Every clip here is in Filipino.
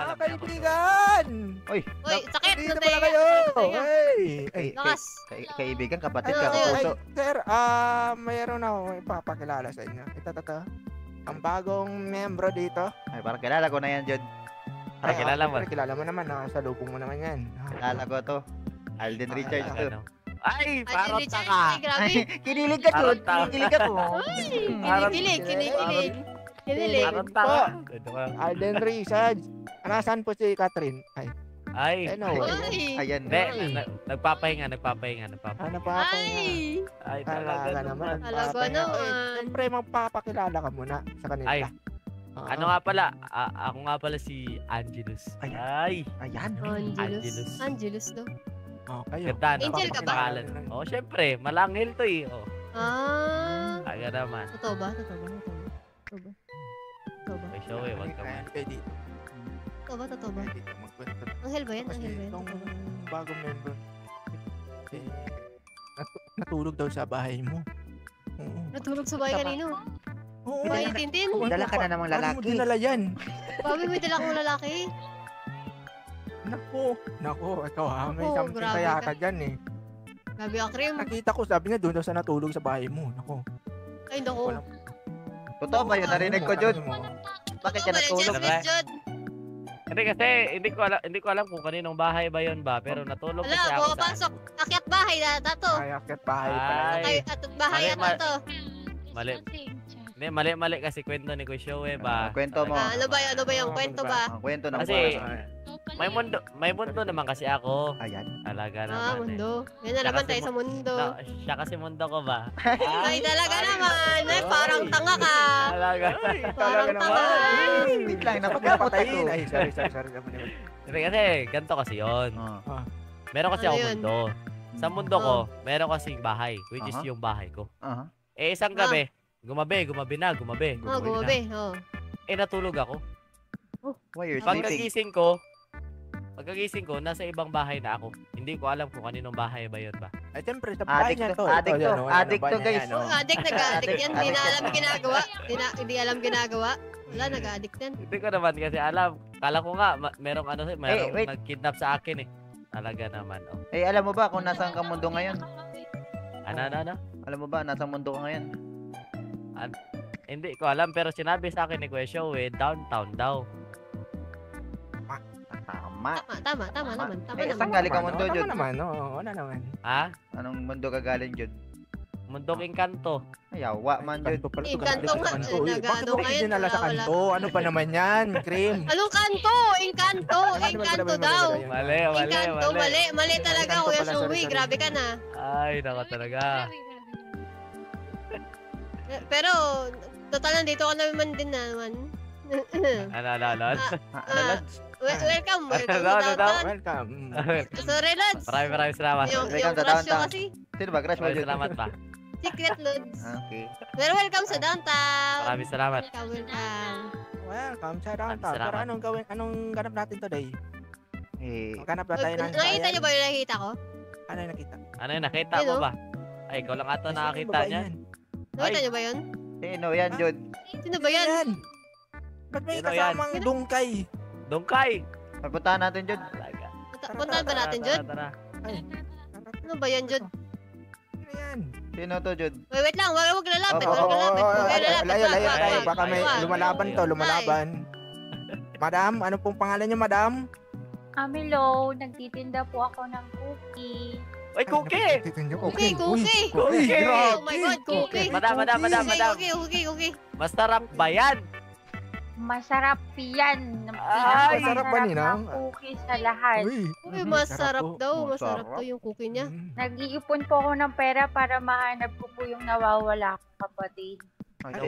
Mga may ako. kaibigan! Uy, sakit Dito na pala tayo. kayo! Ay, Lakas. kaibigan, kapatid Ano, ka, ano, kapuso. sir, mayroon ako ipapakilala sa inyo. Ito. Ang bagong membro dito. Ay, parang kilala ko na yan, Jod. Parang kilala mo. Kilala mo naman, sa lubong mo naman yan. Kilala ko to. Alden Richards to. Ano? Ay, parang Richard, taka. ay, grabe. Kinilig ka, Jod. Parang Kinilig ako. Kinikilig. Parang taka. Ito ka. Alden Richards. Nasaan po si Catherine? Ay. Anyway. Ayan. Hindi, nagpapahinga. Ano pa ako? Ay, Talaga talaga naman. naman. Talaga naman. Siyempre, magpapakilala ka muna sa kanila. Ay. Ano nga pala? Ako nga pala si Angelus. Ay. Ayan. Angelus daw. Kayo. Ganda, no? Angel ka ba? Pangalan. Oh, syempre. Malanghel to eh. Oh. Aga naman. Totoo ba? May show eh. Wag ka man. Kayo dito. Totoo ba? Dito, magkwento. Anghel ba yan? Kasi Anghel ba yan? itong bagong member, natulog daw sa bahay mo. Oo. Natulog sa bahay kanino? Oo. Bahay ni Tintin? Dala ka na namang Paano mo lalaki. dinala yan? Babi, may dala kong lalaki. Naku, ikaw may Naku, something grabe kaya ka. ka dyan eh. Grabe ka, Krim. Nakita ko, sabi niya doon daw sa natulog sa bahay mo. Naku. Ay, naku. Totoo ba yun? Narinig ko, Jod. Bakit ka natulog? Hindi kasi, hindi ko alam kung kaninong bahay ba yun ba. Pero natulog kasi Wala, ako sa... pumapasok. Akyat bahay na to. Ay, akit bahay pala. Ay. Bahay Mali, at to. Mali. Hindi, mali kasi kwento ni Kuya Showe ba. Kwento mo. Ano ba yung kwento ba? Ang kwento ng Kasi- buhay. May mundo naman kasi ako. Ayan. Talaga naman Mundo. Yan na Siya naman kasi tayo sa mundo. No, siya kasi mundo ko ba? Ay, talaga naman. Ay, parang tanga ka. Talaga. Parang tanga. Wait lang, Huwag napagkakot ka patayin. ako. Ay, sorry. Hindi kasi, ganito kasi yun. Oh. Meron kasi Ano ako yun? mundo. Sa mundo ko, meron kasing bahay, which is yung bahay ko. Aha. Eh, isang gabi, gumabi na. Gumabi. Natulog ako. Why you're sleeping? Pagkagising ko, nasa ibang bahay na ako. Hindi ko alam kung kaninong bahay ba yun ba. Ay, siyempre, sa bahay niya to. Addict to, guys. Nag-addict yan. Hindi na alam ginagawa. Hindi alam ginagawa. Wala, nag-addict yan. Hindi ko naman kasi alam. Kala ko nga, merong wait. nag-kidnap sa akin eh. Talaga naman, oh. Eh, alam mo ba kung nasaan ka mundo ngayon? Ano? Alam mo ba, nasa mundo ka ngayon? Hindi ko alam, pero sinabi sa akin ni Kuya Showe, downtown daw. Tama. Tama naman. Eh, saan galing ka mundo, Jod? Wala naman. Ha? Anong mundo ka galing, Jod? Mundong Engkanto. Ayawa man, Jod. Kanto nga. Bakit mo kayo dinala sa kanto? Ano ba naman yan, Cream? Anong kanto? Engkanto daw. Mali talaga, Kuya Showe. Grabe ka na. Ay, nako talaga. Pero, total nandito ka naman din naman. Ano? Welcome sa Ano? downtown. Welcome. Sorry, Lods. Maraming salamat. Yung Welcome sa crush nyo downtown. kasi. Sino ba? Crush mo, Maraming Jod? salamat pa. Secret, Lods. Okay. Pero welcome sa downtown. Maraming salamat. Welcome. Welcome sa downtown. Salamat. Pero anong ganap natin today? Eh, Ganap na tayo ng Nakita nyo ba yung nakita ko? Ano yung nakita? Ano yun, nakita Yun, mo oh. ba? Ay, ikaw lang ata nakakita Sino ba niyan. yan? Nakita nyo ba yun? sino yan, Jod? Sino ba yan? Ba't may Sino yan? kasamang dungkay? Dungkay! Puntahan natin, Jod. Talaga. Puntahan ba natin, Jod? Tara. Ano ba yan, Jod? Ano yan? Sino to, Jod? Wait lang, wag lalapit. Layo tayo. Ay, Baka may ay, lumalaban ay, to, ay. lumalaban. Madam, ano pong pangalan niyo, madam? Hello, nagtitinda po ako ng cookie. Ay, cookie! Cookie. Uy, Oh my God, cookie. Madam. Cookie. Masarap ba yan? Masarap yan. Ay, masarap ba, Ninang? na cookie sa lahat. Uy, Uy, masarap po. daw. Masarap daw yung cookie niya. Nag-iipon po ako ng pera para mahanap ko po yung nawawala kong kapatid. Ay,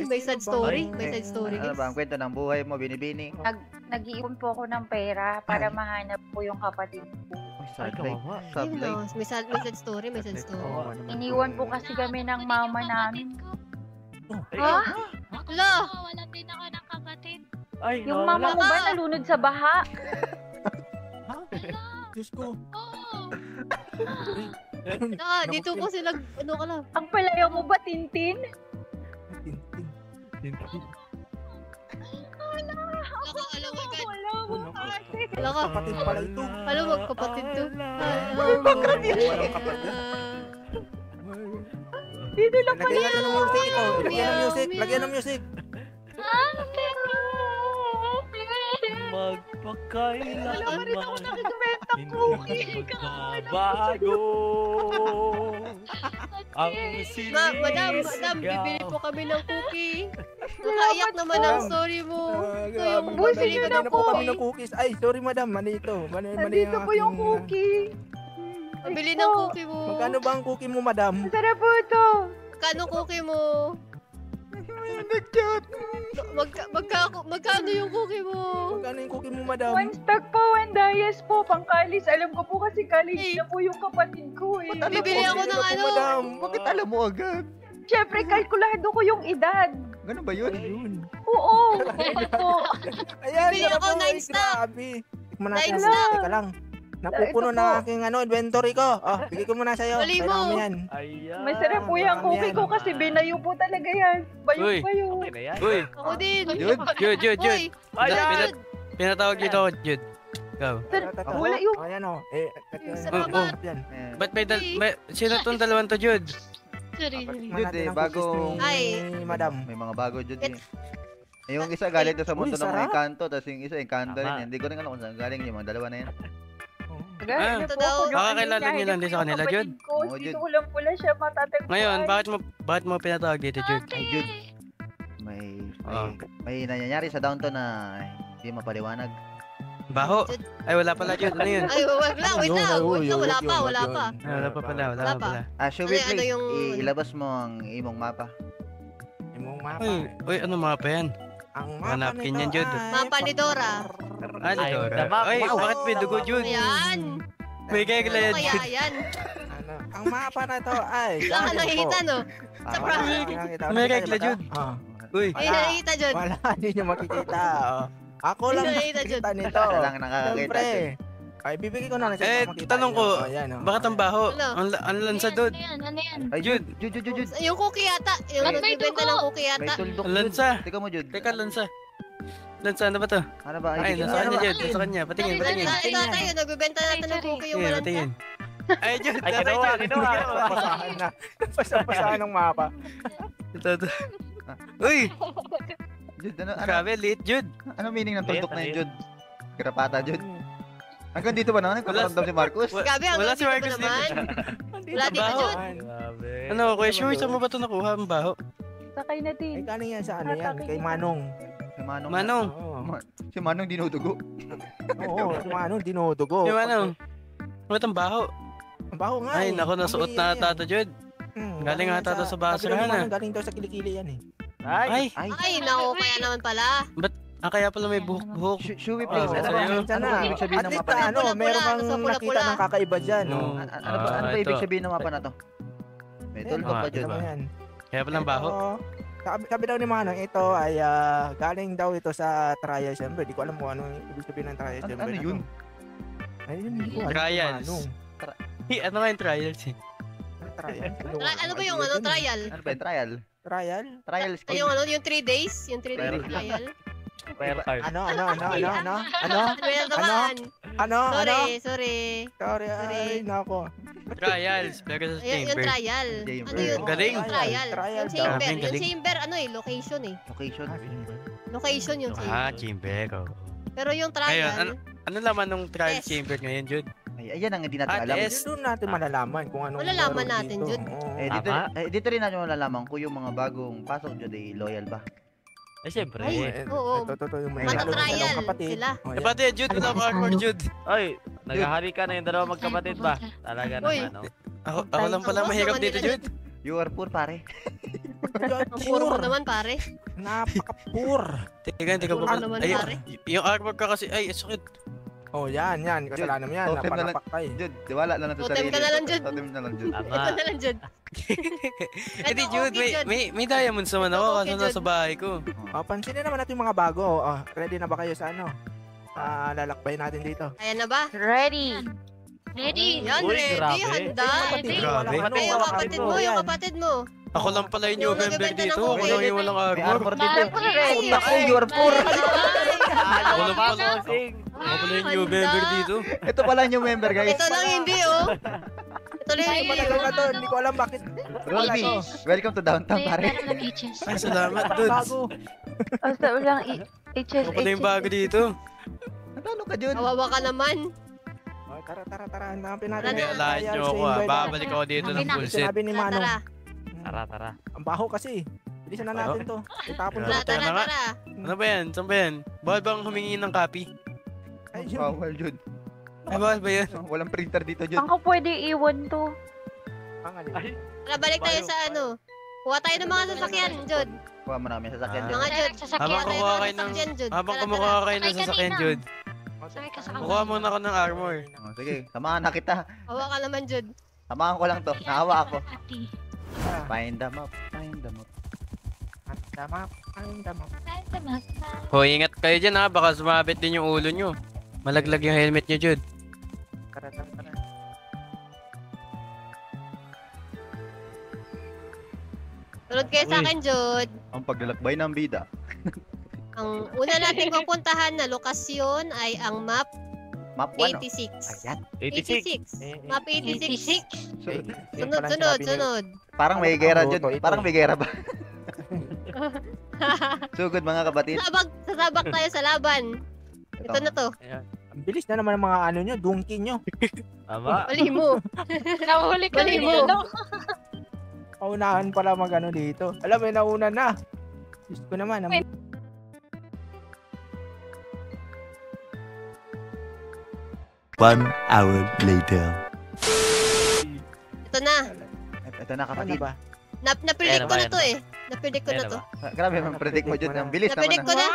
may sad story. May sad story, Ano guys. ba, ang kwento ng buhay mo, binibini? Nag-iipon po ako ng pera para mahanap po yung kapatid ko. Sad Ay, life. kawawa. Sad Ayun, life. no, may sad story. May sad story. Iniwan po kasi kami ng mama namin. Ha? Lo! Wala din ako ng kapatid. Ay, Yung nawawala. mama mo ba nalunod sa baha? Diyos ko. Dito po sila, ano ka lang. Ang palayo mo ba, Tintin? Alam mo, God. Wala mo. Wala ka. Kapatid pala ito. Alam mo, kapatid to. Walang kapatid. Dito lang pala. Lagyan ng music ito. Lagyan ng music. Lagyan ng music. Magpakailanman hindi magbabago ang sinisgaw. Madam, bibili po kami ng cookie. Nakaiyak naman ang story mo. Ubusin niyo na po po. kami ng cookies. Ay, sorry madam. Mali ito. Mali Nandito po yung cookie. Bili ng cookie mo. Magkano ba ang cookie mo, madam? Masarap po ito. Magkano cookie mo? Magkano yung cookie mo? Magkano yung cookie mo, madam? 1 stack po, 1 dias po, pangkalis. Alam ko po kasi college na po yung kapatid ko eh. Bibili ako ng ano. Madam. Bakit alam mo agad? Siyempre, kalkulado ko yung edad. Ganun ba yun? Oo, bakit po? Ayan, Bibili sarap ako po. 9 Ay, stack. grabe. Tikman natin. 9 stack. Teka lang. Napupuno Ito po. na aking inventory ko. Oh, bigay ko muna sa'yo. Mali mo. Kailangan mo yan. Ayan. Masarap po yung cookie ko kasi binayo po talaga yan. Uy. Bayo-bayo. Okay na yan. Uy, Ako din. Jude. Uy, Ayan. Pinatawag dito ako, Jude. Ikaw. Wala yung... Ayan o. Eh, Salamat. yan. Eh, Ba't sino tong dalawang to, Jude? Sorry. Tikman Jude, natin ang bagong- cookies ni madam. may mga bago dyan eh. Yung isa galing doon sa mundo Uy, ng mga sarap. Encanto, tapos yung isa Encanto Tama. rin. Hindi ko rin alam kung saan galing yung mga dalawa na yan. Ah, Ano po daw. ako, Kakakilala ano, niyo lang din sa kanila, kapatid Jude? ko, Oo, dito Jude. ko lang pala siya matatagpuan. Ngayon, bakit mo pinatawag dito, Jude? Ay, Jude. May nangyayari sa downtown na hindi mapaliwanag. Baho. Ay, wala pala, Jude. Ano yun? Ay, wag lang, wait lang. Wait lang, wala pa. Wala pa pala, wala Wala pa pa. pala. Show me Ano please, yung- ilabas mo ang imong mapa. Imong mapa. Uy, ano mga pa yan? Ang Mga mapa napkin nito yan, Jude. ay Mapa ni Dora. Ah, Ay, Dora. tama. Ay, Wow. bakit may dugo, Jude? Ayan. May kegla Ano yan, kaya Jude. yan? Ano, ang mapa na to ay Wala ka galing nakikita, po. no? Tama. prank. May regla, Jude. Uy, May nakikita, Jod. Wala, hindi nyo makikita. Oh. Ako lang Hindi nakikita, Jud. makikita nito. Wala lang nakakakita. Siyempre. Jude. Ay, bibigay ko na lang sa Eh, inyo, makita tanong nyo. ko, Oh, yan, oh. bakit ang baho? Ano? Ang lansa, Jude. Ano yan? Ay, Jude. Jude. Yung cookie yata. Yung Ba't may nagbibenta dugo? ng cookie May yata. tuldok, Ang Jude. lansa. Teka mo, Jude. Teka, lansa. Lansa, ano ba to? Ano ba? Ay, nasa kanya, Jude. Nasa kanya. Patingin, patingin. Ito tayo, nagbibenta natin ng cookie yung Sige, walang patingin. Ay, Jude. Ay, Nasa kinuha, Jude. kinuha. Napasahan na. Napasahan ng mapa. Ito. Uy, Jude, ano grabe, liit, Jude. meaning ng tuldok Liit, na yun, liit. Jude? Grapata, Jude. Hanggang dito ba naman? Nagpaparamdam si Marcus? Gabi, Wala hanggang si dito pa Marcus dito. naman. Wala dito, Baho. Jud. Grabe. Ano, Kuya Shu, saan mo ba ito nakuha ang baho? Sakay na Ay, din. galing yan sa ano yan, kay Manong. Si Manong. Manong. Oo, Si Manong dinudugo. oo, si Manong dinudugo. Yung ano? Ba't ang baho? Ang baho nga Ay, eh. naku, nasuot Amoy na yan. ata to, Jude. Galing yan ata to sa basurahan, sabi ng ah. Manong, galing daw sa kilikili yan eh. Ay, Ay, Ay, nako, kaya naman pala. kaya pala may buhok-buhok. Show me please. Ah, Ano sa'yo. ba? Ano ba ibig sabihin At ng least mapa na ano, Pula-pula, meron kang gusto pula-pula. nakita ng kakaiba dyan. No. No? Ano ba ibig ito. sabihin ng mapa na to? May tuldok pa, Ah, Jude. diba? Yan. Kaya pala ang baho. Sabi daw ni Manong, ito ay galing daw ito sa trial chamber. Di ko alam kung ano yung ibig sabihin ng trial chamber. Ano na yun? to. Ayun, hindi ko alam. Trials. Manong. Ano nga yung trials eh? Trial. Ano ba yung ano, trial? Ano ba yung trial? Trial? Trial Ay, scheme. yung ano, yung 3 days? Yung 3 days Meron. trial? rare card. Ano? Ano yung naman? Ano? Sorry. Sorry, Sorry. ay, nako. Trials, versus Ayun, yung chamber. trial. Chamber. Ano yun? Galing. Trial. Trial Yung daw. chamber. Galing, Yung galing. chamber, ano eh, location eh. Location. Location yung Ah, chamber. chamber. Oh. Pero yung Ayun, trial, Ano laman ng trial Yes. chamber ngayon, Jude? Ay, ayan ang hindi natin Ah, alam. yes. Doon natin malalaman kung anong Malalaman meron natin, dito. Jude. Oo. Dito, Tama. dito rin natin malalaman kung yung mga bagong pasok dyan ay loyal ba. Eh, syempre. Ay, oo. Ito yung Mata-trial kapatid. sila. Oh, Eh, yan. pati, Jude, wala pa awkward, Jude. Ay, naghahari ka na yung dalawa magkapatid ba? Talaga Uy. naman, no? Ako lang pala Ang mahirap gusto dito, nila, Jude. You are poor, pare. Yan, Ang puro mo pure. naman, pare. Napaka-poor. Teka Puro po. ka naman, Ay, pare. yung artwork ka kasi, ay, sakit. Oh, yan. Kasalanan mo yan. Totem na lang. Napalapak ka eh. Jude, diwala lang sa Totem sarili. ka na lang, Jude. Totem na lang, Jude. Tama. Ito na lang, Jud. Hindi, Ito, Jude, okay, Jude. may diamonds naman ako Okay, kasi Jude. nasa bahay ko. Oh, pansinin naman natin yung mga bago. Oh, ready na ba kayo sa ano? Lalakbayin natin dito. Ayan na ba? Ready. Ready. Yan, Uy, ready. grabe. Handa. Ready. Grabe. Walang Ay, yung kapatid mo, yung kapatid mo. Ako lang pala yung new Yung member nagbebenta ng dito. Ako cookie. lang yung walang May armor. armor dito. Ready. Naku, you are poor. Ay, Ako lang pala. Bossing. Ako pala yung new member dito. Ito pala yung new member, guys. Ito lang hindi, oh. Ito lang Ay, hindi. matagal na to. Hindi ko alam bakit. Rolby, welcome to downtown, May pare. meron ng peaches. Ay, salamat, dudes. Bago. Basta walang Ako pala yung bago dito. Natalo ka, Jun. Kawawa ka naman. Oh, tara. Hanapin natin. Tara Hindi, na. alahan nyo ako ah. Babalik ako dito ng full set. Sinabi ni Tara, Manong. tara. Tara. Ang baho kasi. Bilisan na natin to. Itapon ko Tara, na to. tara, nga. tara. Ano ba yan? Saan ba yan? Bawal bang humingi ng copy? Ay, Jun. Bawal, Jun. Ay, bawal ba yan? Walang printer dito, Jun. Saan ko pwede iwan to? Pangalan. Tara, balik tayo sa ano. Kuha tayo ng mga sasakyan, Jod. Kuha mo namin sasakyan, Jun. Mga Jod. Sasakyan. Kuha Habang tayo kukuha ng kayo ng... sasakyan, Jod. Habang Tara, kumukuha tara. kayo ng Ay, sasakyan, kanina. Jud. Sakay ka sa Kukuha muna ako ng armor. Oh, sige, samahan na kita. Hawa ka naman, Jod. Samahan ko lang to. Nahawa ako. Ati. Find the map, find the map. Ang dama. Tama. Hoy, ingat kayo dyan ha. Baka sumabit din yung ulo nyo. Malaglag yung helmet nyo, Jud. Tara. Tulad kayo sa Uy. akin, Jod. Ang paglalakbay ng bida. Ang una natin pupuntahan na lokasyon ay ang map Map 1, 86. Ayan. 86. 86. Map 86. 86. Sunod. Parang may gera, Jun. Ito. Parang may gera ba? Sugod, mga kapatid. Sasabak tayo sa laban. Ito na to. Ang bilis na naman ng mga ano nyo, donkey nyo. Tama. Mali mo. Nahuli ka Mali rin mo. yun, no? Paunahan pala mag-ano dito. Alam mo, nauna na. Diyos ko naman. Ang... 1 hour later. Ito na. Ito na, Ano kapatid. ba? Napredict ko na Ayan to eh. Napredict ko na Ayan to. ba? Grabe, predict mo, Jun. Ang bilis Napredict naman. ko na.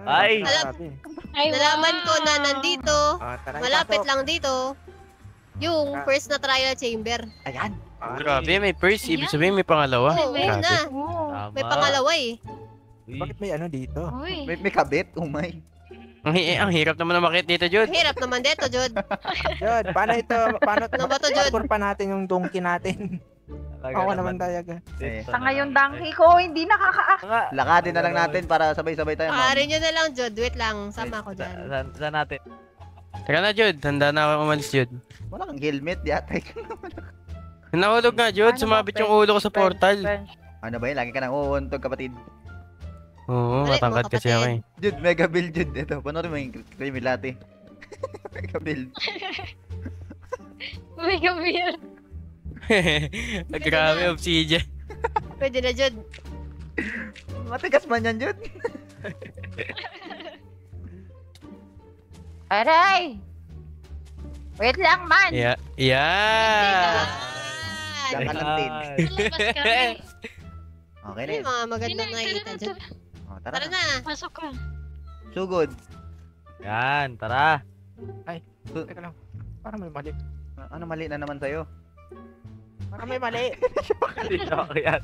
Ay. Grabe. Ay, Nalaman ko na nandito. Tara, Malapit ipasok. lang dito. Yung first na trial chamber. Ayan. Grabe, may first. Ibig sabihin may pangalawa. Oo, Grabe. na. Tama. May pangalawa eh. Uy. Bakit may ano dito? Uy. May kabit. Umay. Ang hirap naman na makit dito, Jud. Hirap naman dito, Jod. Jod, paano ito? Paano Ano ba to, Jod? parkour pa natin yung donkey natin? Ako naman talaga. Sa ngayon danghi ko, hindi nakaka... Lakadin na lang natin para sabay-sabay tayo, ma'am. Paarin nyo na lang, Jod. Wait lang. Sama ko dyan. Saan natin? Teka na, Jud. Handa na ako umalis, Jud. Wala kang helmet, di atay. Nahulog nga, Jud. Ano ba, Sumabit yung ulo ko sa portal. Ano ba yun? Lagi ka nang uuntog, kapatid. Oo, Balik, matangkad mga kasi ako eh. Jud, mega build, Jud. Ito, panoorin mo yung creamy latte. Mega build. Uy, kamil. Grabe, obsidian. Pwede na, Jod. Matigas man yan, Jud. Aray! Wait lang man! Yeah. Yeah. Diyan ka lang, Tin. Lalabas kami. Okay na May yun. mga magandang nakikita, Jod. Oh, Tara tara na. na. Pasok ka. Sugod. Yan, tara. Teka lang. Parang may mali. Ano mali na naman sa'yo? Parang may mali. Yan.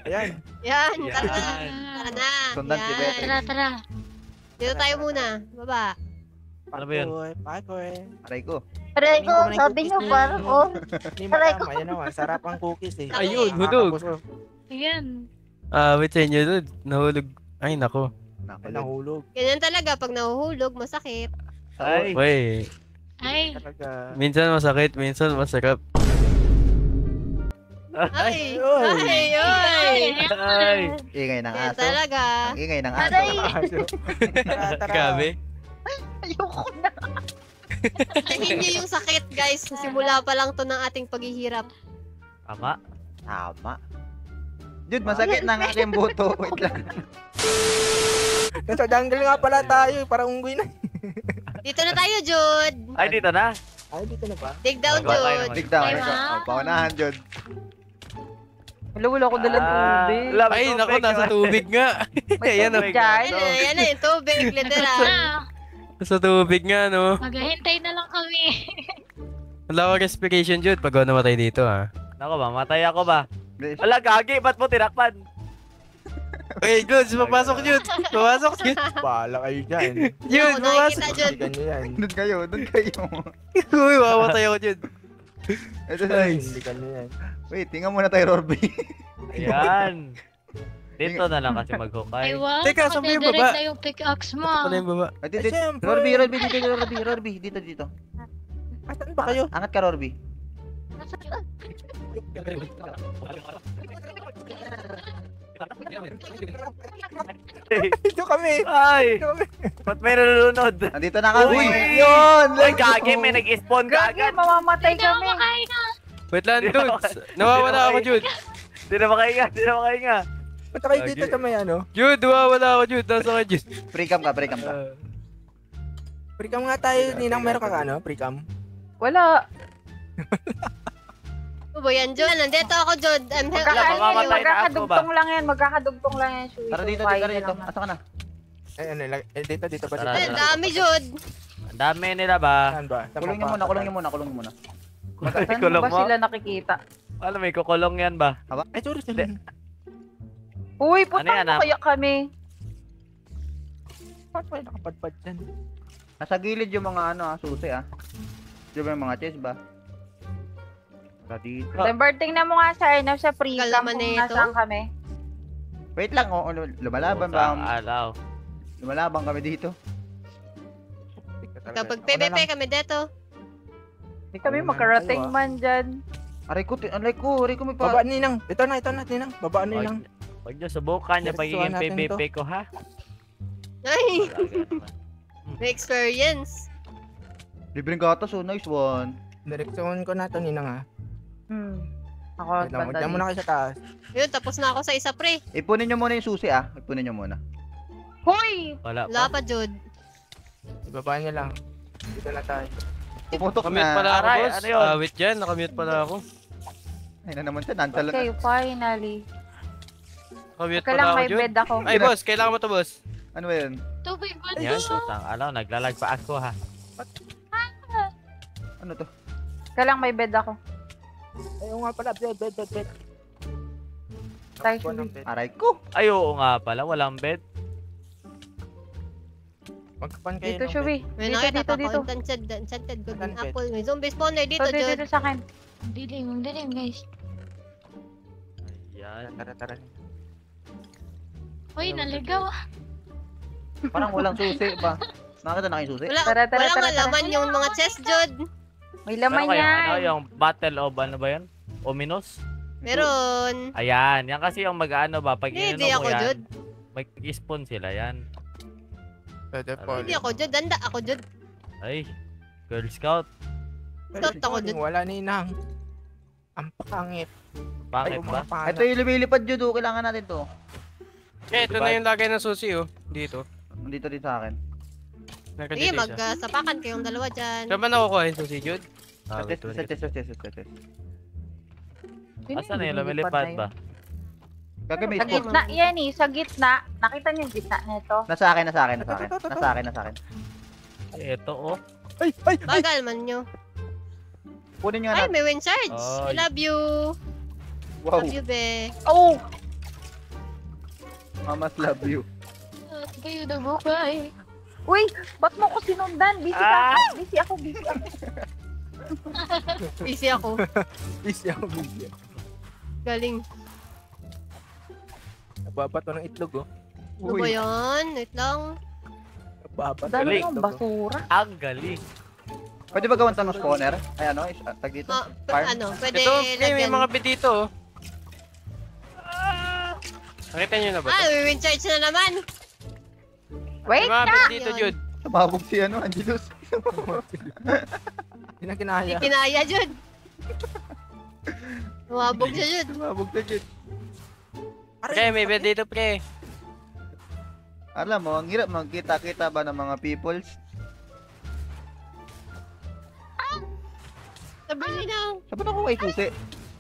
Ayan. Yan, tara na. Yan. Tara na. Sundan si Beth. Tara, tara. Dito tayo muna. Baba. Ano ba yun? Parkour. Aray ko. Aray ko, sabi niyo, parang oh. Hindi madam. Ayan naman. Sarap ang cookies eh. Ayun, hudog. Nakakabusog. Ayan. Wait sa inyo, Jud. Nahulog. Ay, nako. Nako, Ay, Jud. nahulog. Ganyan talaga. Pag nahuhulog, masakit. Ay. Wait. Ay. Talaga. Minsan masakit, minsan masarap. Ay! Ay. Ay! Ay! Ay. Ingay ng Yan aso. talaga. Ang ingay ng aso. Aray! Tara. Grabe. Ayoko na. Tingin niyo yung sakit, guys. Simula pa lang to ng ating paghihirap. Tama. Tama. Jud, masakit ng aking buto. Wait lang. Nasa jungle nga pala tayo. Parang unggoy na. Dito na tayo, Jod. Ay, dito na. Ay, dito na ba? Dig down, Magawa tayo Jod. naman. Dig down. Ay, Ikaw. ma. Oh, paunahan, Jud. Wala ko dalang tubig. Ay, nako, nasa tubig nga. Ayan, Tubig dyan. Yan na yung tubig, literal. Ah, nasa tubig nga, no? maghahintay na lang kami. Wala ko respiration, Jud. Pag ako namatay dito, ha. Nako ba, matay ako ba? Wala, gagi. Ba't mo tinakpan? Hey, Jud, papasok, Jud. Papasok, Jud. Bahala kayo dyan. Jud, Ano, papasok. nakikita, Jod. Hindi ganyan yan. Doon kayo, doon kayo. Uy, mamatay ako, Jud. Ito Ay, nice. hindi ganyan yan. Wait, tingnan muna tayo, Rorby. Ayan. Dito na lang kasi Ay, maghukay. wow. Teka, saan ba yung Nakadedirect baba? na yung pickaxe mo. Pala yung baba. Ay, Eh, syempre. Rorby, dito. Asan ba kayo? Angat ka, Rorby. Dito kami. Ay! Ba't may nalulunod? Nandito na kami. Uy! Yun! Ay, gagi, may nag-spawn ka Gagi, agad. mamamatay Hindi na kami. makain na. Wait lang, dudes. Nawawala ako, Jude. Di na makahinga, di na makahinga. Punta kayo dito sa may ano. Jude, nawawala ako, Jude. Nasa ka, Jude. Pre-cam ka. Precam nga tayo, Ninang. Meron ka ano? Precam? Wala. Ano ba yan, Jod? Nandito ako, Jod. mamamatay na ako ba? Magkakadugtong lang yan. Magkakadugtong lang yan, Shui. Tara dito. Asa ka na? Dito ba? Tara, Ay, tara. ang dami, Jod. Ang dami nila ba? Saan ba? Kulong niyo muna. Saan Kulong ba mo? sila nakikita? Alam, may kukulong yan ba? Ay, sorry, sorry. Uy, Ano putang yan, mo kaya kami. Bakit may nakapadpad dyan? Nasa gilid yung mga susi Di ba yung mga chest ba? Tara dito. December, tingnan mo nga sa Arnav sa pre-cam Kalaman kung na ito. nasaan kami. Wait lang, lumalaban ba? Putang alaw. Lumalaban kami dito. Kapag PVP kami dito. Hindi kami Wala na makarating tayo, man dyan. Aray ko may pa. Baba, Ninang. Ito na, Ninang. Baba, Ninang. Huwag niyo subukan yung pagiging Diretsuhan natin PVP ko, ha? Ay, Wala ka naman. may experience. Libreng gatas, nice one. Direksyon ko na to, Ninang ha. Ako, Wait lang, banda Diyan muna kayo sa taas. Yun, tapos na ako sa isa, pre. Ipunin nyo muna yung susi Ipunin nyo muna. Hoy! Wala Wala pa. pa, Jod. Ibaba niyo lang. Dito na tayo. Puputok Nakamute pala na. ako, Aray, boss. ano yun? Wait dyan, nakamute pala ako. Ay na naman siya, nantalon Okay, finally. Nakamute Ka pala lang, ako, may Jude. bed ako. Ay, boss, kailangan mo to, boss. Ano ba yun? Tubig ba Yan, to? putang alaw. Naglalag pa ako, ha? Ano to? Ka lang, may bed ako. Ayaw nga pala, bed. Tayo, Takbo ng Shui. bed. Aray ko. Ay, oo nga pala. Walang bed. Magkapan kayo Dito, ng bed. Shui. May Dito, nakita dito, pa dito. ako. Enchanted golden Enchanted. apple. May zombie spawner dito, Dito, Jod. dito sa akin. Ang dilim, guys. Yan. Tara. Uy, naligaw. Parang walang susi ba? Nakita na kayong susi? Wala, Tara, tara, wala tara, nga tara. laman yung mga chest, Jod. May Meron laman kayong, yan. yung battle of ano ba yan? Ominous? Meron. Ayan. Yan kasi yung mag-ano ba? Pag Hindi ininom ako, mo yan, Jod. mag-spawn sila yan. Pwede po. Hindi ako, Jod. Danda ako, Jod. Ay. Girl Scout. Scout ako dun. Wala, Ninang. Ang pangit. Bakit ba? Ito yung lumilipad Judo, kailangan natin to. Eh, ito na yung lagay ng susi, oh. Dito. Nandito din sa akin. Sige, Nakadito siya. magsapakan kayong dalawa dyan. Saan ba nakukuha yung susi, Jude? Sa wait, chest. Asan na yung lumilipad ba? Gagawin may Sa smoke. gitna yan eh, sa gitna. Nakita niyo yung gitna nito? Nasa akin. Nasa akin. Ay, ito oh. Ay! Bagal man nyo. Kunin nyo Ay, natin. may wind charge. I Ay. love you. Wow, Love you, be. Oh! mamas love you. At kayo na bukay. Uy! Ba't mo ko sinundan? Busy Ah! ka. Busy ako. Busy ako. Busy ako. Galing. Nagbabato ng itlog, oh. Ano ba yan? Wait lang. Nagbabato ng Dami Galing. ng itlog, oh. basura. Ang galing. Pwede ba gawan ng spawner? Ay ano, tag dito. Ah, Farm? ano, pwede Ito, may lagyan. mga bed dito, oh. Nakita nyo na ba Ah, ito? may wind charge na naman. Wait! May mga bed na! dito, Yun. Jude. Sababog si Angelus. Hindi na kinaya. Hindi kinaya, Jud. Umabog siya, Jud. Sababog na Jud. Pre, may bed dito, pre. Alam mo, ang hirap magkita-kita ba ng mga peoples? Sabi na. Sabi na ko kay susi.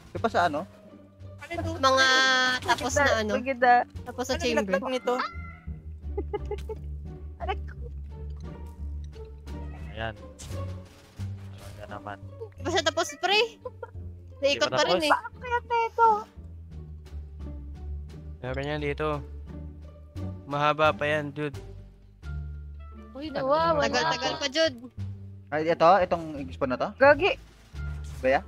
Di ba sa ano? Mga tapos na ano. Maganda. Tapos sa Ano chamber. nilaglag nito? Ayan. Ayan naman. Di ba siya tapos, pre? Naikot Di ba pa rin tapos? eh. Kaya ito. Meron yan dito. Mahaba pa yan, Jude. Uy, nawawala. Tagal-tagal pa, Jud. Ay, itong spawn na to? Gagi. Baya?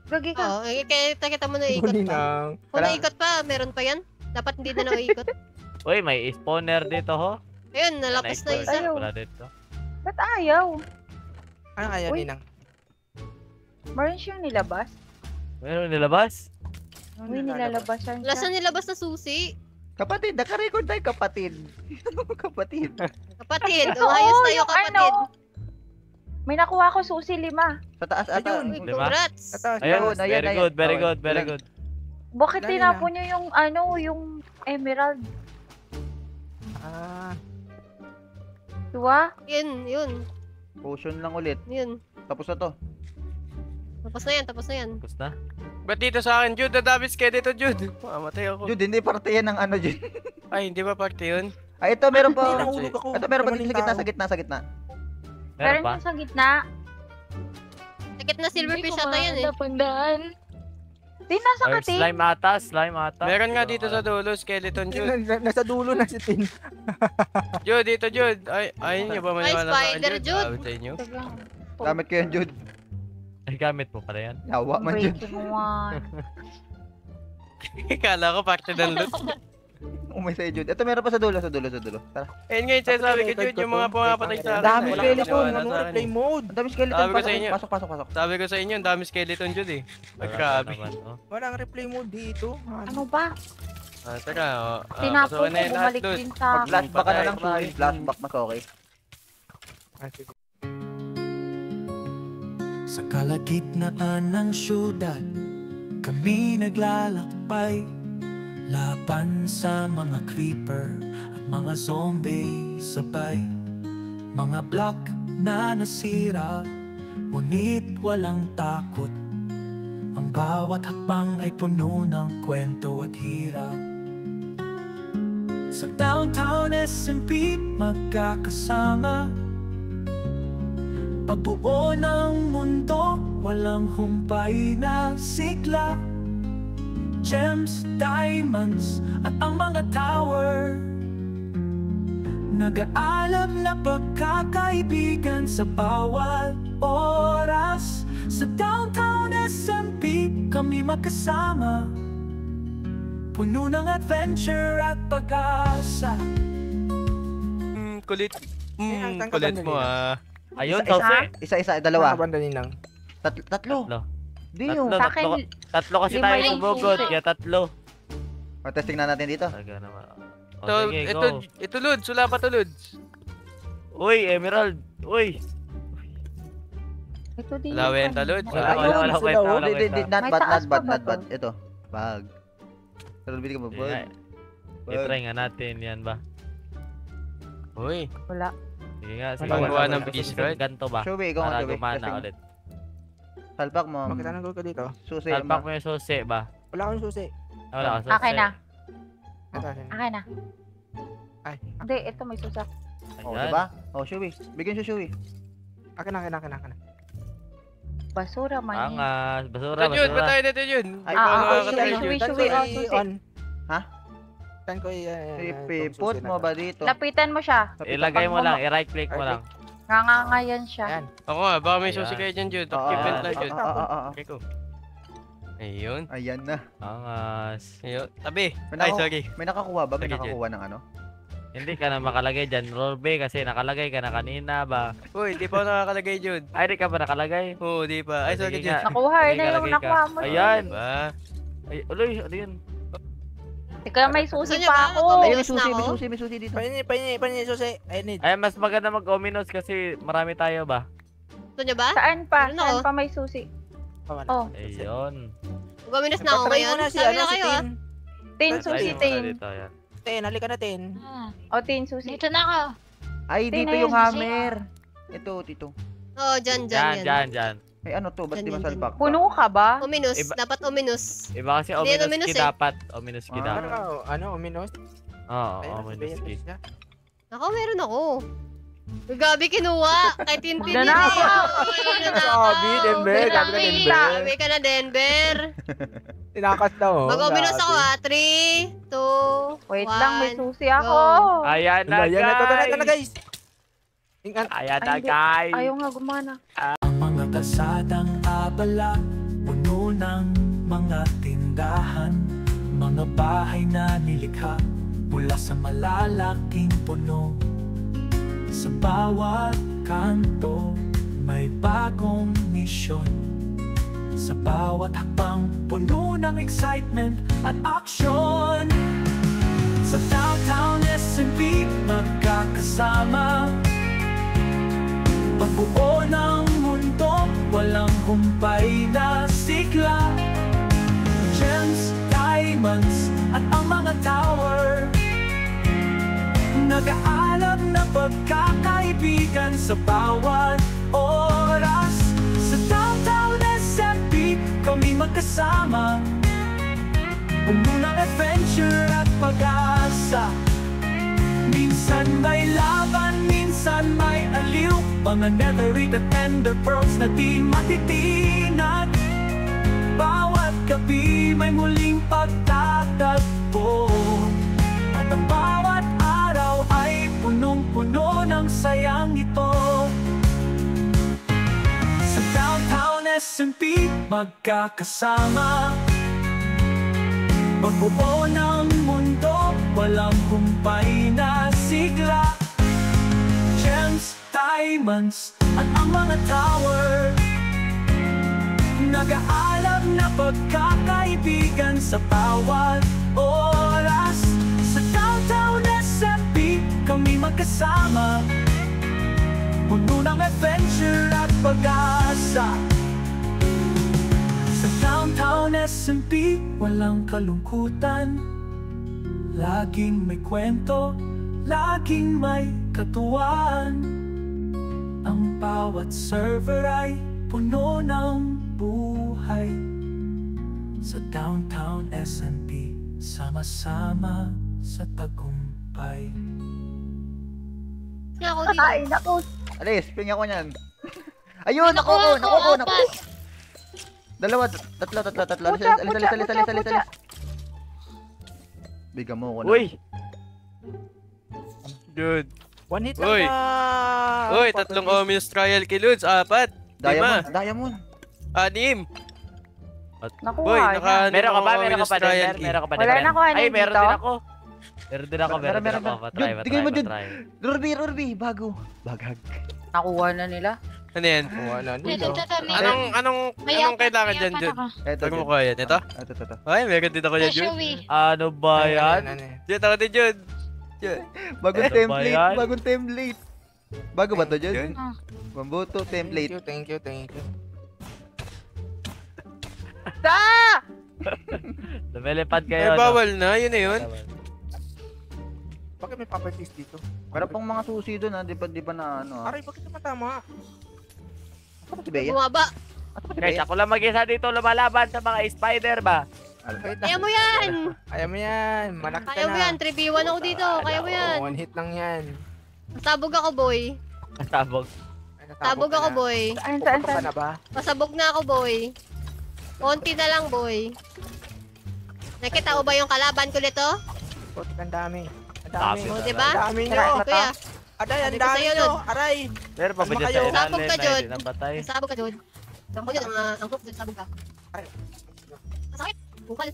Gagi ka. Oo, kita mo na ikot pa. Ninang. Kung naikot pa, meron pa yan. Dapat hindi na nauikot. Uy, may spawner dito ho. Ayun, nalapas na isa. Ayaw. Wala dito. Ba't ayaw? Ano kaya Uy. ninang? Meron siyang nilabas. Meron nilabas? Uy, nilalabasan siya. Lasa nilabas na susi. Kapatid, naka-record tayo kapatid. Kapatid. Kapatid, Oo, umayos tayo yung kapatid. ano, may nakuha ko susi 5. Sa taas ata. Ayun. Uy, Diba? congrats. Ito, Ayun, Ayun, very ayun. good, very Okay. good, very Ilan? good. Bakit Dali tinapon niyo yung ano, yung emerald? Ah, Diba? Yun. Potion lang ulit. Yun. Tapos na to. Tapos na yan, tapos na yan. Tapos na. Ba't dito sa akin, Jude? Dadabis kayo dito, Jude. Mamatay ako. Jude, hindi parte yan ng ano, Jude. Ay, hindi ba parte yun? Ay, ito meron pa. nahulog ako. Ito meron pa Maling dito sa tao. gitna, sa gitna. Meron Meron pa? yung sa gitna. Sakit na silverfish ata yan eh. Napandaan. Di nasa Or kating. slime ata. Meron nga dito sa dulo, skeleton, Jude. Nasa dulo na si Tin. Jude, dito, Jude. Ay, ayun nyo ba maniwala sa akin, spider, Jude? Jude. Sabi sa inyo. Gamit ko yan, Jude. Ay, gamit mo pala yan. Yawa man, Jude. Breaking one. Kala ko parte ng loot. Umay sa'yo, Jude. Ito meron pa sa dulo. Tara. Ayun nga yung sinasabi ko, Jude, yung mga pumapatay sa akin. Dami Wala skeleton. kang maniwala Ano sa akin replay eh. mode? Ang dami skeleton. Sabi ko sa inyo. Pasok. Sabi ko sa inyo, ang dami skeleton, Jude eh. Ay, grabe. Naman, oh. Walang replay mode dito. Ano ba? Tara, Tinapon pasukan ko, na yun lahat, bumalik Jude. din sa akin. Flashback ka na lang, Patay. Suy. Flashback, mas okay. Sa kalagitnaan ng syudad, kami naglalakbay laban sa mga creeper at mga zombie sabay. Mga block na nasira, ngunit walang takot. Ang bawat hakbang ay puno ng kwento at hirap. Sa downtown SMP magkakasama, pagbuo ng mundo, walang humpay na sigla. Gems, diamonds, at ang mga tower, nag-aalab na pagkakaibigan sa bawat oras. Sa downtown SMP kami magkasama, puno ng adventure at pag-asa. Kulit. ang Kulit tangkaban mo nila. Ayun, Isa-isa. Sauce. Isa-isa, dalawa. Banda ninang. Tatlo. Tatlo. Di yun. Tatlo. Sa akin, Tatlo kasi Lima tayo yung sumugod, susi. kaya tatlo. Testing na natin dito. Talaga naman. O, Ito, sige, ito, go. ito, Lods. Wala pa to, Lods. Uy, Emerald. Uy. ito din. Wala benta, Lods. Wala, Ayun, wala, wala, sila, kwenta, oh. wala, Di, kwenta. not May bad, taas not pa bad, ba not bad. to? Ito, bag. Pero bili ka mo, Sige bag. nga, i-try nga natin yan ba? Uy, Wala. Sige nga, sige. Paggawa Wala, ng wala. beast Susunod rod? ganito ba? Shubi, ikaw nga, Para Shubi. gumana Testing. ulit. Salpak mo. Bakit anong gawin ko dito? Susi. Salpak mo yung susi ba? Wala akong susi. Ah, wala ka susi. Akin na. Ito, akin. Akin na. Ay, Hindi, ito may susak. Oh, Ayan. diba? Oh, Shubi. Bigyan siya, Shubi. akin. Basura man yun. Angas. Basura, Ito, Jude. Ba't basura. tayo dito, Jude? Ay, Ah, paano ako, ka Shubi, tayo, Shubi, Jude? Shubi, oh, susi. Ha? Saan ko Ipiput mo ba dito? Lapitan mo siya. Ilagay mo lang, i-right click mo lang. Ngangangayan siya. Ayan. Ako nga, baka may Ayan. susi kayo dyan, Jude. Oo, Keep it Ayan. lang, Jude. oo. Okay ko. Ayun. Ayan na. Angas. Ayun. Tabi. May Ay, nako- sorry. May nakakuha ba? May Sige, nakakuha ng ano? Hindi ka na makalagay dyan, Rolbe, kasi nakalagay ka na kanina ba? Uy, di pa ako nakakalagay, Jude. Ay, di ka ba nakalagay? Oo, di pa. Ay, sorry, Sige Jude. nga. Nakuha Sige, na yung lalagay ka. nakuha mo. Ayan. Diba? Ay, uloy, ano yun? Teka, may susi Gusto niyo pa ba? ako. Ayun, may Umalis na susi, ako? may susi dito. Pahingi susi. I need. Ay, mas maganda mag-ominous kasi marami tayo ba? Gusto niyo ba? Saan pa? Meron Saan ako. pa may susi? Oh. Ayun. Guminas na ako Patry ngayon. mo na si, Sabi ano, na si kayo ah. Tin. Tin, Ay, susi, Ayun, tin. dito, ayan. Tin, halika na, Tin. Ah, O, tin, susi. dito na ako. Ay, Tingnan dito yung yun, hammer. Ito, tito. Oo, dyan, Dyan, yan. dyan, dyan. Ay, ano to? Ba't di Dyan, dyan, masalpak? Puno ka ba? Ominous. Iba- Dapat ominous. Iba kasi Hindi yan ominous ominous key eh. dapat. Ominous key Ah. dapat. Ano, ominous? Oo, Ayun, ominous sabihin key. siya. Ako, meron ako. Uy, Gabi, kinuha. Kay Tintin yun Nanakaw. Sabi, Denver. Sabi ka, Denver. Sabi ka na, Denver. Tinakas daw. Mag-ominous ako ah. 3, 2, Wait lang, may 1. susi ako. Ayan na, Ayan, ito na, guys! guys. Ingat. Ayan na, Ay, hindi. guys! Ayaw nga gumana. Ang mga kasadang abala, puno ng mga tindahan, mga bahay na nilikha mula sa malalaking puno. Sa bawat kanto may bagong misyon. Sa bawat hakbang puno ng excitement at action. Sa downtown SMP magkakasama, pagbuo ng mundo, walang humpay na sigla. Gems, diamonds, at ang mga tower, nag-aalab na pagkakaibigan sa bawat oras. Sa downtown SMP kami magkasama, puno ng adventure at pag-asa. Minsan may laban, minsan may aliw, mga netherite at ender pearls na di matitinag. Bawat gabi may muling pagtatagpo, at ang bawat araw ay punong-puno ng sayang ito. Sa downtown SMP magkakasama, pagbuo ng mundo, walang humpay na sigla. Gems, diamonds, at ang mga tower, nag-aalab na pagkakaibigan sa bawat oras. Sa downtown SMP kami magkasama, puno ng adventure at pag-asa. Sa downtown SMP walang kalungkutan, laging may kwento, laging may katuwaan. Ang bawat server ay puno ng buhay. Sa downtown SMP sama-sama sa tagumpay. Ako dito. Ay, naku. Alis, ping ako niyan. Ayun, nakuha ko. Dalawa, tatlo. Alis. Bigyan mo ko na. Uy! Dude. One hit Uy. lang ba? Uy, tatlong ominous trial kills. 4. 5. Diamond. 6. Nakuha Boy, na. naka Meron ka ba? Meron ominous ka pa, trial Denver? key. Meron ka pa, Wala Denver? na ko, ano Ay, yung meron dito? din ako. Meron din ako. Meron. Tingnan mo dyan. Rurby, bago. Bagag. Nakuha na nila. Ano yan? Wala Ito, nito. Anong kailangan dyan, Jude? Eto. Bago mo ko yan. Ito? Ito. Ay, meron din ako yan, Jude. Ano ba yan? Jude, ako din, Jude. Bagong Eto ba template. yan? Bagong template. Bago ba to, Jun? Yun. Mambuto template. Thank you. Lumelipad Ay, kayo. no? bawal na. Yun na yun. Bakit may properties dito? Meron pang mga susi doon, ha? Di ba na ano, ha? Aray, bakit naman tama? Ano si Bea? Bumaba. Ano si Guys, Bea? ako lang mag-isa dito lumalaban sa mga spider ba? Wait Kaya lang. mo yan. Kaya mo yan. Malaki ka Kaya mo na. yan. 3v1 ako dito. Kaya mo yan. One hit lang yan. Pasabog ako, boy. Kasabog. Ay, Sabog ka ako, na. boy. Saan ka na ba? Pasabog na ako, boy. Konti na lang, boy. Nakita mo ba yung kalaban ko nito? Putik, ang dami. Ang Dami. dami. O, diba? Ang dami nyo. Tara, Kuya, Aday, ang Sabi ko dami sa'yo, nyo. Lord. Aray. Meron pa ba Kalma dyan kayo. sa Sabog ilalim ka, na Jud. hindi napatay? sabog ka, Jod. Sabog ko dyan, ang group dyan, sabog ka. Masakit. Bukal.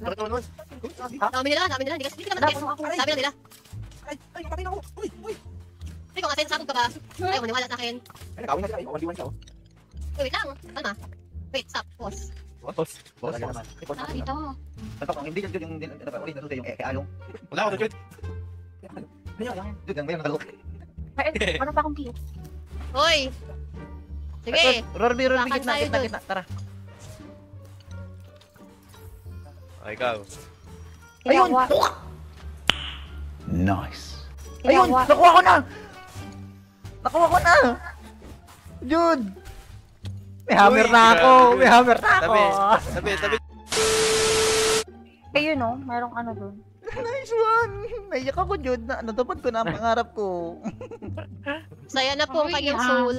Dami nila, hindi ka naman sakit. Sabi lang nila. Ay, napatay na ako. Uy. Hindi ko kasi, sabog ka ba? Ayaw, maniwala sa akin. Ay, nagawin na sila. Ay, 1v1 siya. Wait lang. Kalma. Wait, stop. Pause. Boss. Ah, dito. Ano pa, hindi dyan, Jun, yung ulit na susi, yung along. Wala ako, Jude. Jun, yan, mayroon nakalok. Ano pa akong kiyo? Hoy! Sige. Rurby, Bakit tayo dun? gitna. Tara. Ay, ikaw. Ayun! Kinawa. Nice. Ayun! Kinawa. Nakuha ko na! Jude! May hammer Uy, na ako! grabe. May hammer na ako! Tabi. Ayun no, mayroong ano dun. Nice one! Naiyak ako, Jude, na natupad ko na ang pangarap ko. Saya na po ang Uy, kanyang ah. soul.